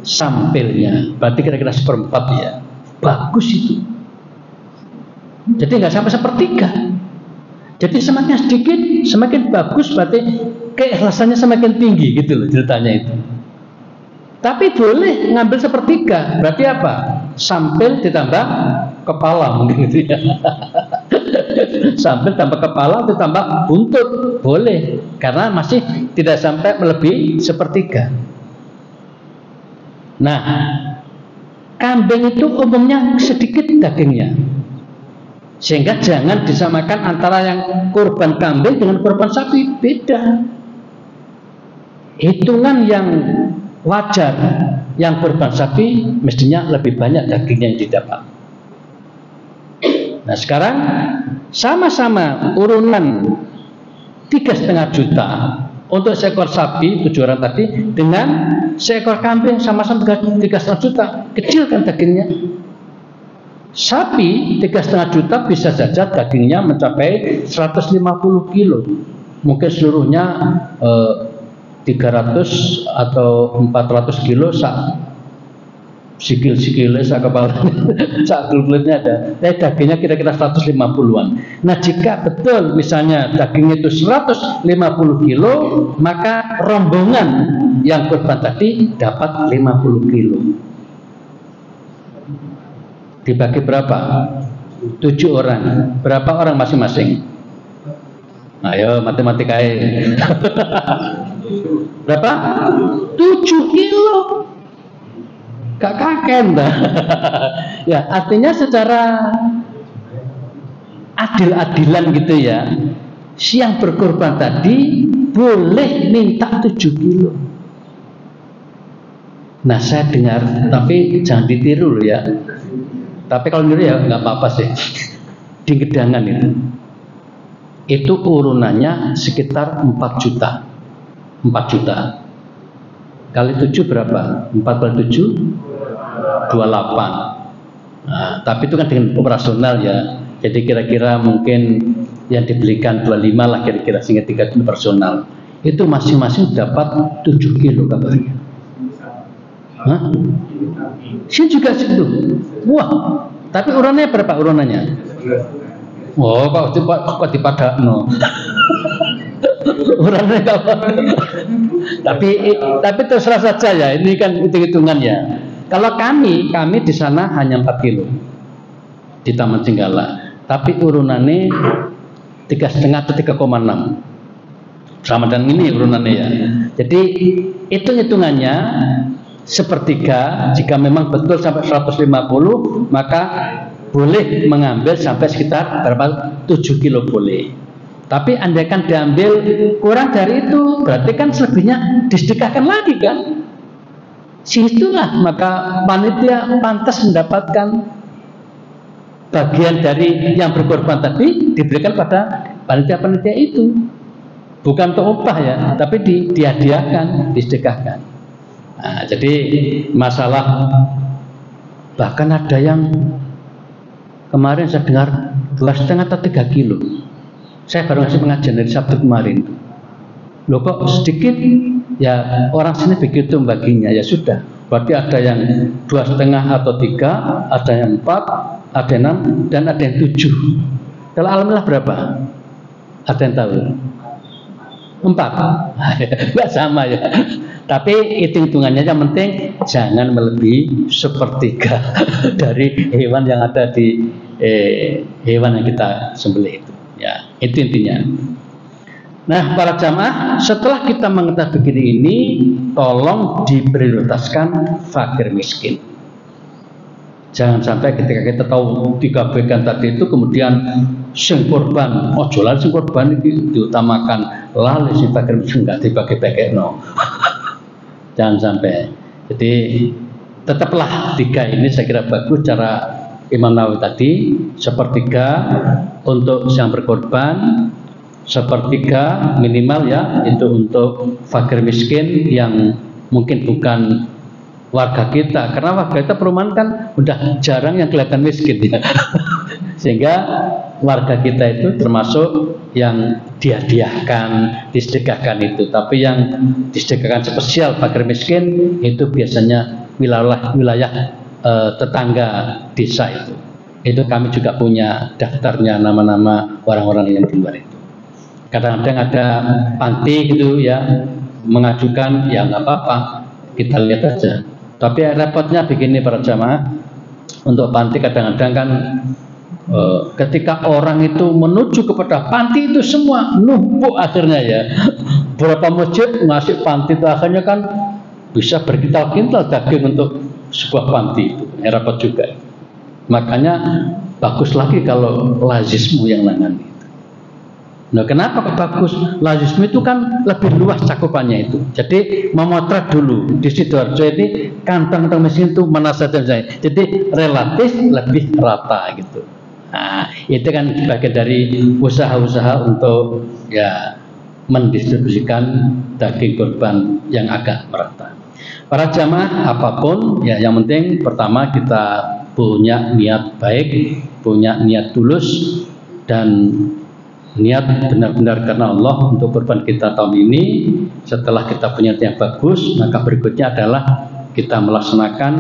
Sampilnya, berarti kira-kira 1/4 ya. Bagus itu. Jadi nggak sampai sepertiga. Jadi semakin sedikit semakin bagus, berarti keikhlasannya semakin tinggi gitu loh ceritanya itu. Tapi boleh ngambil sepertiga, berarti apa? Sampil ditambah kepala mungkin gitu ya. Sampil tambah kepala ditambah buntut boleh, karena masih tidak sampai melebihi sepertiga. Nah, kambing itu umumnya sedikit dagingnya, sehingga jangan disamakan antara yang kurban kambing dengan kurban sapi, beda. Hitungan yang wajar, yang kurban sapi mestinya lebih banyak dagingnya yang didapat. Nah, sekarang sama-sama urunan 3,5 juta untuk seekor sapi 7 orang tadi dengan seekor kambing sama-sama 3,5 juta, kecil kan dagingnya. Sapi 3,5 juta bisa saja dagingnya mencapai 150 kilo, mungkin seluruhnya 300 atau 400 kilo sikil-sikilnya sak kepala sak kulitnya ada. Dagingnya kira-kira 150-an. Nah, jika betul misalnya dagingnya itu 150 kilo, maka rombongan yang kurban tadi dapat 50 kilo. Dibagi berapa? 7 orang. Berapa orang masing-masing? Ayo matematika. Berapa? 7 kilo. Gak kaken dah. Ya, artinya secara adil-adilan gitu ya, si yang berkorban tadi boleh minta 7 kilo. Nah, saya dengar, tapi jangan ditiru loh ya. Tapi kalau niru ya nggak apa-apa sih. Di Gedangan itu urunannya sekitar 4 juta. 4 juta. Kali 7 berapa? 4 kali 7 28. Nah, tapi itu kan dengan operasional ya. Jadi kira-kira mungkin yang dibelikan 25 lah kira-kira, sehingga 3 itu personal. Itu masing-masing dapat 7 kilo kabarnya. Hah? Saya juga situ. Wah, tapi urannya berapa urannya? Oh, kok dipadakno. Urannya apa? tapi terserah saja ya. Ini kan hitung-hitungan ya. Kalau kami di sana hanya 4 kilo di Taman Jenggala. Tapi urunannya 3,5 atau 3,6. Sama dengan ini urunannya ya. Jadi hitungannya sepertiga. Jika memang betul sampai 150, maka boleh mengambil sampai sekitar berapa? 7 kilo boleh. Tapi andaikan diambil kurang dari itu, berarti kan selebihnya disedekahkan lagi kan? Situlah maka panitia pantas mendapatkan bagian dari yang berkorban tadi, diberikan pada panitia-panitia itu. Bukan untuk upah ya, tapi dihadiahkan, disedekahkan. Nah, jadi masalah bahkan ada yang kemarin saya dengar 2,5 atau 3 kilo. Saya baru ngasih pengajian dari Sabtu kemarin. Loh kok sedikit? Ya orang sini begitu baginya, ya sudah. Berarti ada yang 2,5 atau 3, ada yang 4, ada yang 6, dan ada yang 7. Kalau alhamdulillah berapa? Ada yang tahu? 4. Enggak sama ya. Tapi hitung-hitungannya yang penting jangan melebihi sepertiga dari hewan yang ada di hewan yang kita sembelih itu. Ya, itu intinya. Nah, para jamaah, setelah kita mengetahui begini ini, tolong diprioritaskan fakir miskin. Jangan sampai ketika kita tahu 3 bagian tadi itu kemudian sing korban, ojolan sing korban itu diutamakan, lali si fakir miskin enggak dibagi-bagi no. Jangan sampai. Jadi tetaplah 3 ini saya kira bagus cara Imam Nawawi tadi, sepertiga untuk yang berkorban, sepertiga minimal ya itu untuk fakir miskin yang mungkin bukan warga kita, karena warga kita perumahan kan udah jarang yang kelihatan miskin ya. Sehingga warga kita itu termasuk yang dihadiahkan, disedekahkan itu. Tapi yang disedekahkan spesial fakir miskin itu biasanya wilayah tetangga desa itu. Itu kami juga punya daftarnya nama-nama orang-orang yang di luar itu. Kadang-kadang ada panti gitu ya mengajukan, ya nggak apa-apa, kita lihat aja. Tapi repotnya begini para jamaah, untuk panti kadang-kadang kan ketika orang itu menuju kepada panti itu semua numpuk akhirnya ya. Beberapa masjid ngasih panti itu akhirnya kan bisa berkintal-kintal daging untuk sebuah panti itu, repot juga. Makanya bagus lagi kalau lazismu yang nangani. Nah, kenapa kok bagus? Lazismu itu kan lebih luas cakupannya itu. Jadi memotret dulu di Sidoarjo ini kantong miskin itu mana saja saya. Jadi relatif lebih rata gitu. Nah, itu kan bagian dari usaha-usaha untuk ya mendistribusikan daging kurban yang agak merata. Para jamaah apapun ya, yang penting pertama kita punya niat baik, punya niat tulus dan niat benar-benar karena Allah untuk kurban kita tahun ini. Setelah kita punya niat yang bagus, maka berikutnya adalah kita melaksanakan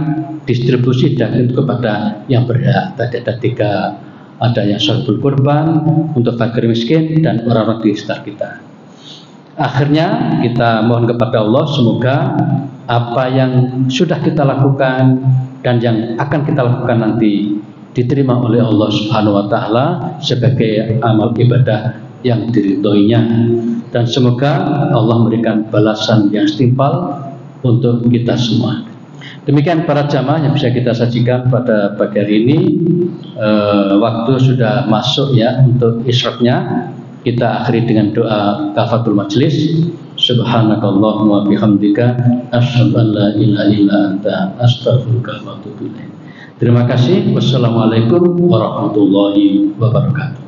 distribusi daging kepada yang berhak. Tadi ada 3, ada yang sahibul kurban untuk fakir miskin dan orang-orang di sekitar kita. Akhirnya kita mohon kepada Allah semoga apa yang sudah kita lakukan dan yang akan kita lakukan nanti diterima oleh Allah Subhanahu wa taala sebagai amal ibadah yang diridhoinya, dan semoga Allah memberikan balasan yang setimpal untuk kita semua. Demikian para jamaah yang bisa kita sajikan pada pagi hari ini. Waktu sudah masuk ya untuk isyraqnya. Kita akhiri dengan doa kafatul majlis. Subhanakallahumma bihamdika asyhadu an la ilaha illa anta astaghfiruka wa atubu ilaik. Terima kasih. Wassalamualaikum warahmatullahi wabarakatuh.